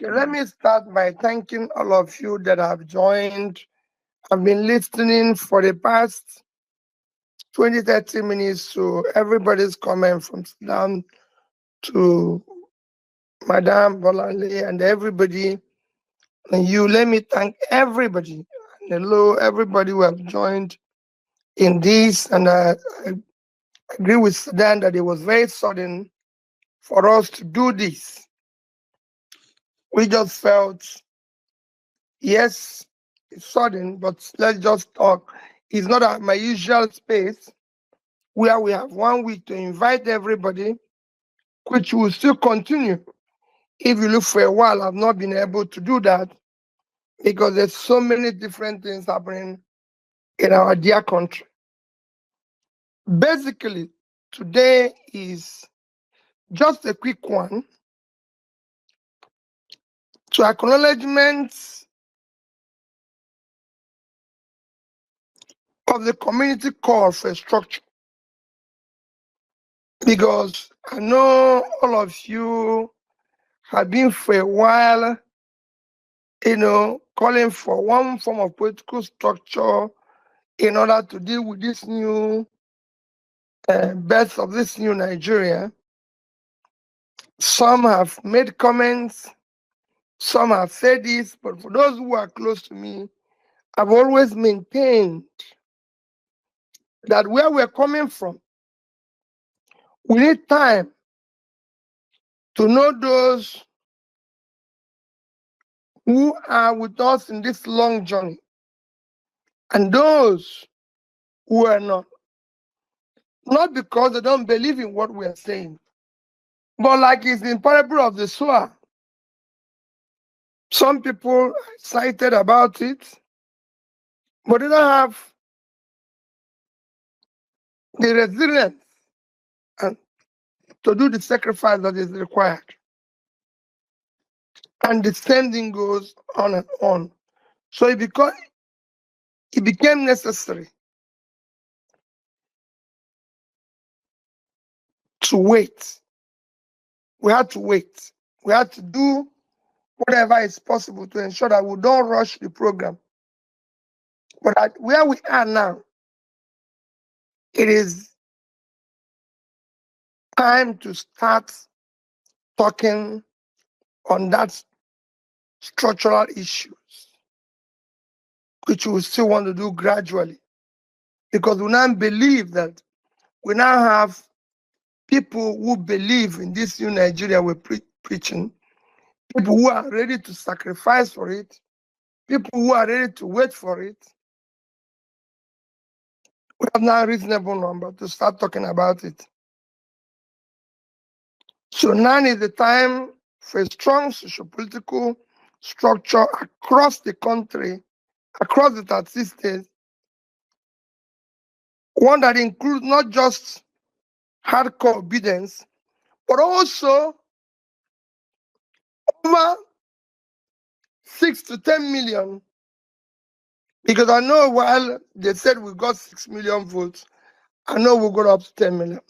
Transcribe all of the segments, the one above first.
Okay, let me start by thanking all of you that have joined. I've been listening for the past 20, 30 minutes to everybody's comment from Sudan to Madame Bolale and everybody. And you, let me thank everybody. And hello, everybody who have joined in this. And I agree with Sudan that it was very sudden for us to do this. We just felt, yes, it's sudden, but let's just talk. It's not at my usual space where we have 1 week to invite everybody, which will still continue. If you look for a while, I've not been able to do that because there's so many different things happening in our dear country. Basically, today is just a quick one to acknowledgement of the community call for a structure. Because I know all of you have been for a while, calling for one form of political structure in order to deal with this new birth of this new Nigeria. Some have made comments, some have said this, but for those who are close to me, I've always maintained that where we're coming from, we need time to know those who are with us in this long journey and those who are not. Not because they don't believe in what we are saying, but like it's in parable of the sower. Some people are excited about it, but they don't have the resilience and to do the sacrifice that is required. And the same thing goes on and on. So it became necessary to wait. We had to wait. We had to do whatever is possible to ensure that we don't rush the program. But where we are now, it is time to start talking on that structural issues, which we still want to do gradually. Because we now believe that we now have people who believe in this new Nigeria we're preaching, people who are ready to sacrifice for it, people who are ready to wait for it. We have now a reasonable number to start talking about it. So now is the time for a strong socio-political structure across the country, across the 30 states, one that includes not just hardcore obedience, but also over 6 to 10 million. Because I know while they said we got 6 million votes, I know we got up to 10 million.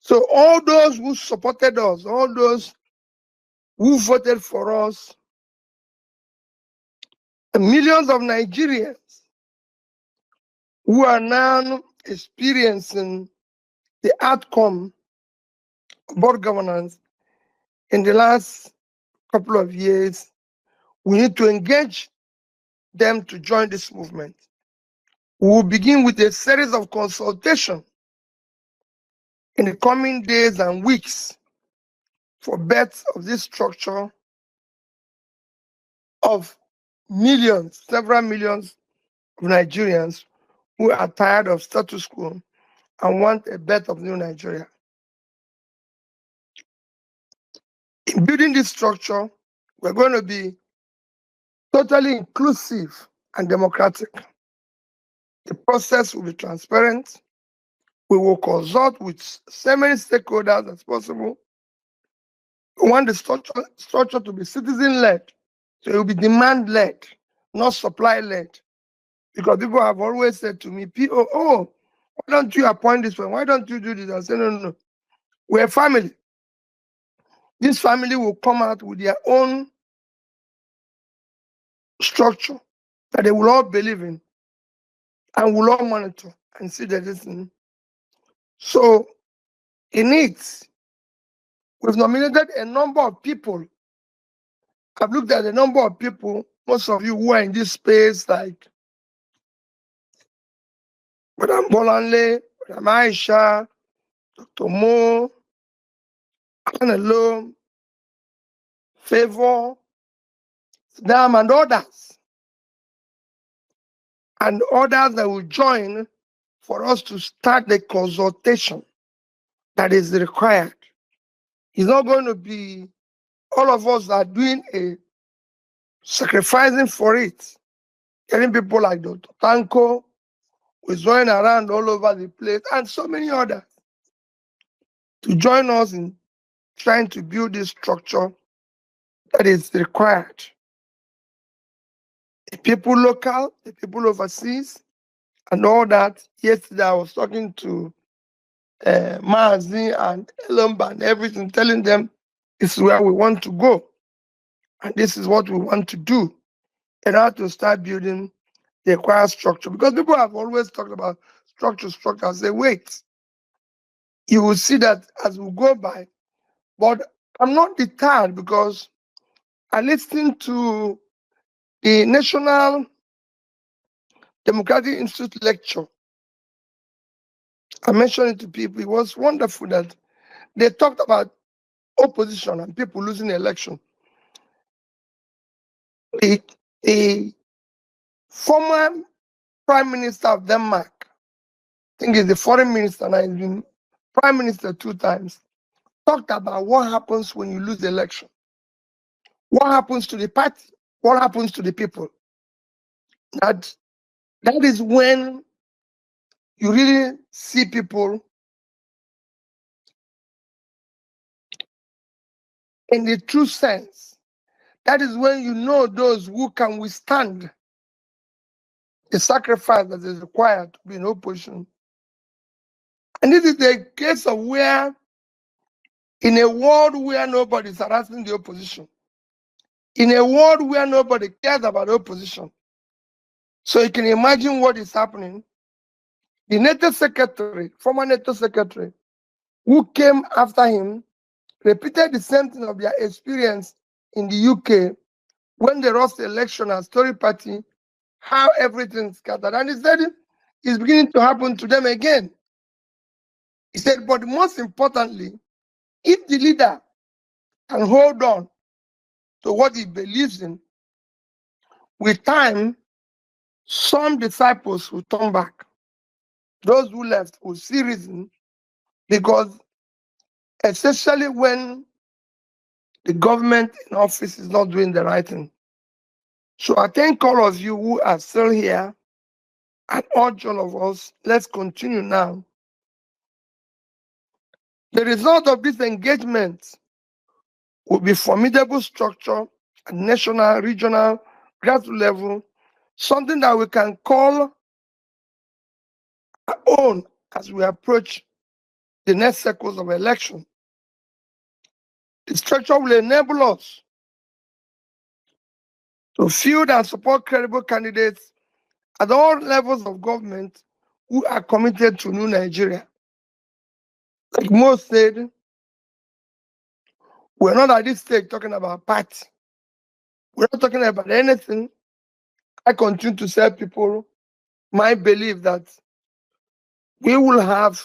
So all those who supported us, all those who voted for us, millions of Nigerians who are now experiencing the outcome of board governance in the last couple of years, we need to engage them to join this movement. We will begin with a series of consultation in the coming days and weeks for birth of this structure of millions, several millions of Nigerians who are tired of status quo and want a birth of new Nigeria. In building this structure, we're going to be totally inclusive and democratic. The process will be transparent. We will consult with so many stakeholders as possible. We want the structure to be citizen-led. So it will be demand-led, not supply-led. Because people have always said to me, why don't you appoint this one? Why don't you do this? I say, no. We're a family. This family will come out with their own structure that they will all believe in and will all monitor and see the listening. So in it, we've nominated a number of people. I've looked at the number of people, most of you who are in this space, like Madam Bolanle, Madam Aisha, Dr. Mo, Anelo, Favor, Dam, and others. And others that will join for us to start the consultation that is required. It's not going to be all of us are doing a sacrificing for it. Getting people like Dr. Tanko, who's going around all over the place, and so many others to join us in trying to build this structure that is required. The people local, the people overseas, and all that. Yesterday I was talking to Mazi and Elomba and everything, telling them this is where we want to go. And this is what we want to do in order to start building the required structure. Because people have always talked about structure. I say, wait, you will see that as we go by. But I'm not deterred because I listened to the National Democratic Institute lecture. I mentioned it to people. It was wonderful that they talked about opposition and people losing the election. The former Prime Minister of Denmark, I think he's the foreign minister now, he's been Prime Minister 2 times, talked about what happens when you lose the election. What happens to the party? What happens to the people? That is when you really see people in the true sense. That is when you know those who can withstand the sacrifice that is required to be in opposition. And this is the case of where, in a world where nobody is harassing the opposition, in a world where nobody cares about the opposition, so you can imagine what is happening. The NATO secretary, former NATO secretary, who came after him, repeated the same thing of their experience in the UK when they lost the election as Tory party, how everything scattered. And he said it's beginning to happen to them again. He said, but most importantly, if the leader can hold on to what he believes in, with time, some disciples will turn back. Those who left will see reason, because especially when the government in office is not doing the right thing. So I thank all of you who are still here, and urge all of us, let's continue now. The result of this engagement will be formidable structure at national, regional, grassroots level, something that we can call our own as we approach the next cycles of election. The structure will enable us to field and support credible candidates at all levels of government who are committed to new Nigeria. Like most said, we're not at this stage talking about party. We're not talking about anything. I continue to tell people my belief that we will have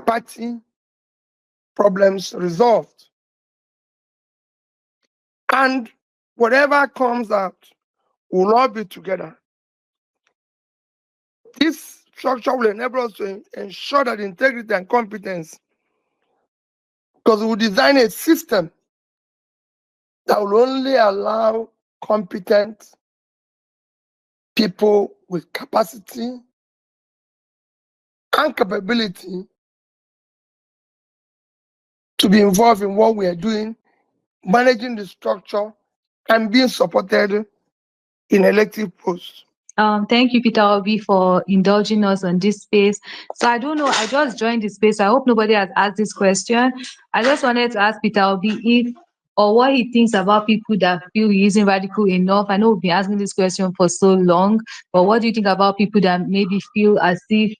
party problems resolved. And whatever comes out, we'll all be together. This structure will enable us to ensure that integrity and competence, because we'll design a system that will only allow competent people with capacity and capability to be involved in what we are doing, managing the structure, and being supported in elective posts. Thank you, Peter Obi, for indulging us on this space. So I don't know, I just joined the space. I hope nobody has asked this question. I just wanted to ask Peter Obi if or what he thinks about people that feel he isn't radical enough. I know we've been asking this question for so long, but what do you think about people that maybe feel as if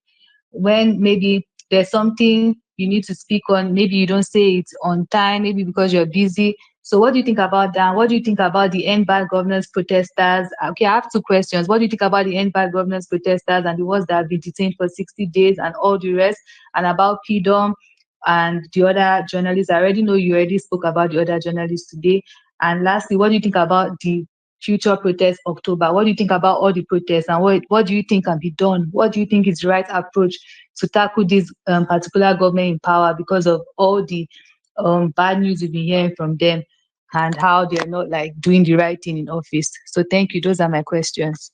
when maybe there's something you need to speak on, maybe you don't say it on time, maybe because you're busy. So what do you think about that? What do you think about the end bad governance protesters? Okay, I have two questions. What do you think about the end bad governance protesters and the ones that have been detained for 60 days and all the rest? And about PDOM and the other journalists? I already know you already spoke about the other journalists today. And lastly, what do you think about the future protest October? What do you think about all the protests, and what do you think can be done? What do you think is the right approach to tackle this particular government in power because of all the bad news we've been hearing from them and how they're not like doing the right thing in office? So thank you. Those are my questions.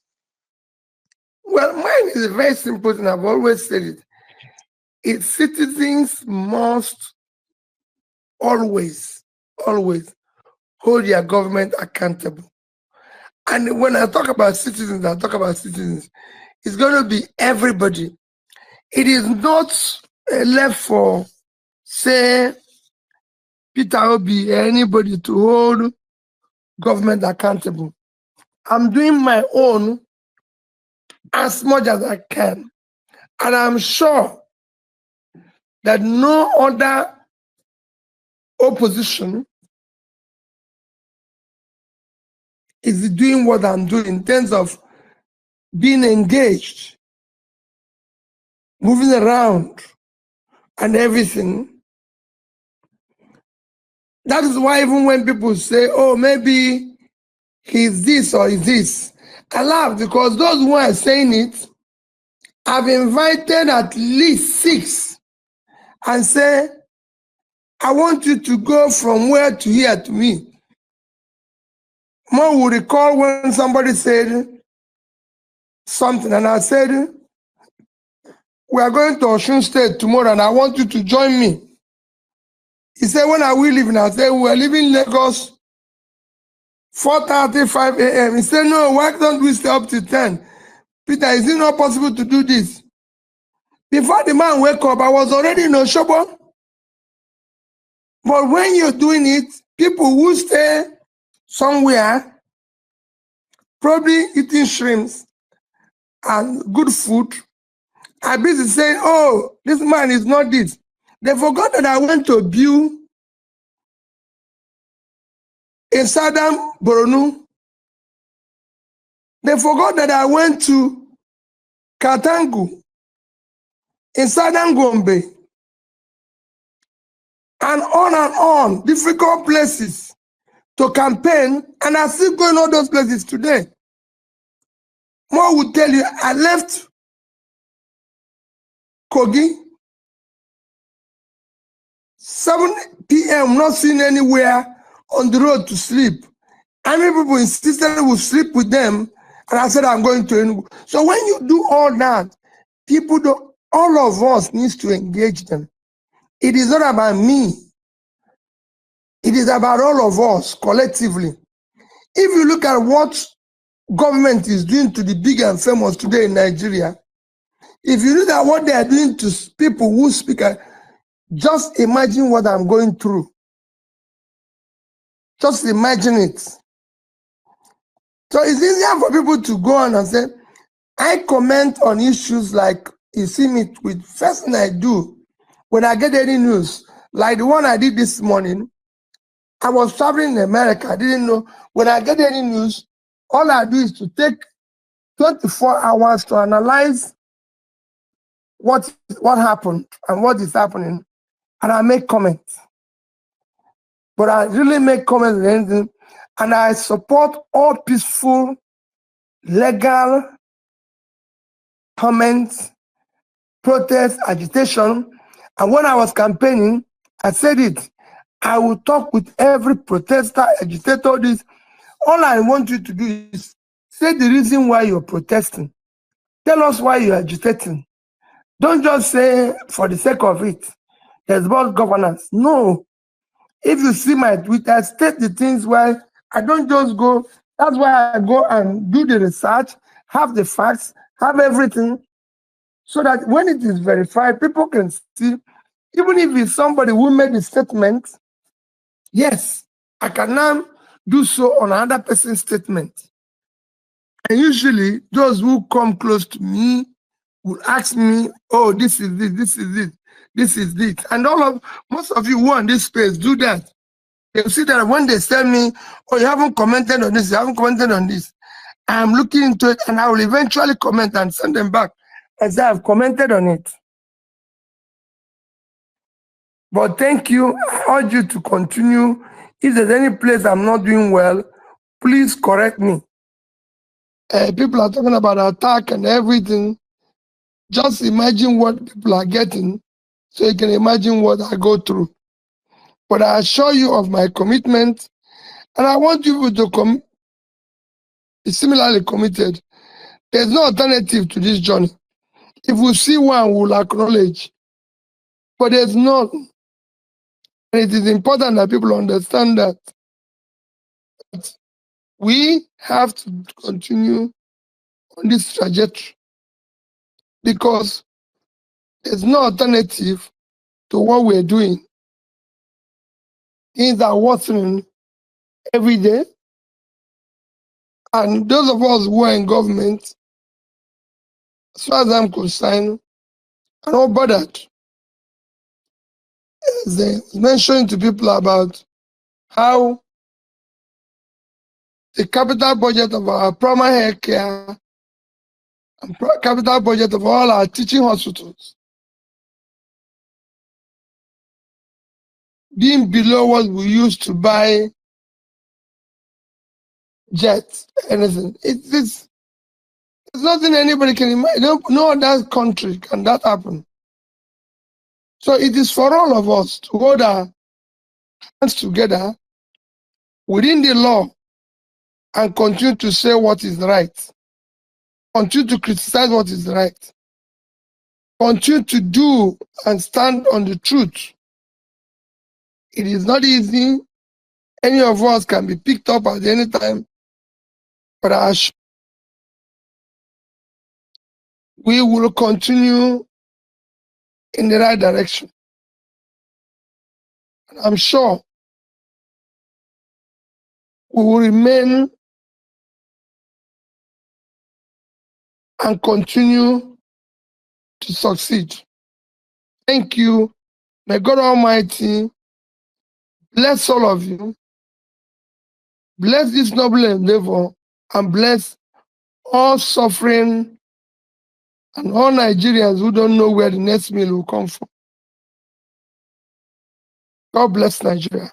Well, mine is a very simple thing. I've always said it. Its citizens must always hold their government accountable. And when I talk about citizens, it's going to be everybody. It is not left for, say, Peter Obi, anybody to hold government accountable. I'm doing my own as much as I can. And I'm sure that no other opposition is doing what I'm doing in terms of being engaged, moving around, and everything. That is why even when people say, oh, maybe he's this or he's this, I laugh because those who are saying it have invited at least 6 and say, I want you to go from where to here to me. More will recall when somebody said something and I said, we are going to Osun State tomorrow and I want you to join me. He said, when are we leaving? I said, we're leaving Lagos 4:35 a.m. He said, no, why don't we stay up to 10? Peter, is it not possible to do this? Before the man wake up, I was already in Oshobo. But when you're doing it, people who stay somewhere, probably eating shrimps and good food, are busy saying, oh, this man is not this. They forgot that I went to Biu in Southern Borno. They forgot that I went to Katangu in Southern Gombe. And on, difficult places to campaign, and I still going all those places today. More would tell you, I left Kogi, 7 p.m., not seen anywhere on the road to sleep. And many people insisted I would sleep with them, and I said, I'm going to Enugu. So when you do all that, people don't, all of us needs to engage them. It is not about me. It is about all of us collectively. If you look at what government is doing to the big and famous today in Nigeria, if you look at what they are doing to people who speak, just imagine what I'm going through. Just imagine it. So it's easier for people to go on and say, I comment on issues like you see me with. First thing I do when I get any news, like the one I did this morning, I was traveling in America. I didn't know. When I get any news, all I do is to take 24 hours to analyze what happened and what is happening, and I make comments. But I really make comments on anything, and I support all peaceful, legal comments, protest, agitation. And when I was campaigning, I said it. I will talk with every protester, agitator, this. All I want you to do is say the reason why you're protesting. Tell us why you're agitating. Don't just say for the sake of it, there's about governance. No. If you see my tweet, I state the things where I don't just go. That's why I go and do the research, have the facts, have everything, so that when it is verified, people can see, even if it's somebody who made the statement, yes, I can now do so on another person's statement. And usually, those who come close to me will ask me, oh, this is this, this is it, this is this. And most of you who are in this space do that. You'll see that when they tell me, oh, you haven't commented on this, you haven't commented on this, I'm looking into it and I will eventually comment and send them back as I have commented on it. But thank you. I urge you to continue. If there's any place I'm not doing well, please correct me. People are talking about attack and everything. Just imagine what people are getting so you can imagine what I go through. But I assure you of my commitment, and I want you to be similarly committed. There's no alternative to this journey. If we see one, we'll acknowledge. But there's none. And it is important that people understand that we have to continue on this trajectory because there's no alternative to what we're doing. Things are worsening every day. And those of us who are in government, as far as I'm concerned, are not bothered. As I was mentioning to people about how the capital budget of our primary health care and capital budget of all our teaching hospitals being below what we used to buy jets, anything. There's nothing anybody can imagine. No other country can that happen. So it is for all of us to hold our hands together within the law and continue to say what is right. Continue to criticize what is right. Continue to do and stand on the truth. It is not easy. Any of us can be picked up at any time, but we will continue in the right direction. And I'm sure we will remain and continue to succeed. Thank you. May God Almighty bless all of you, bless this noble endeavor, and bless all suffering and all Nigerians who don't know where the next meal will come from. God bless Nigeria.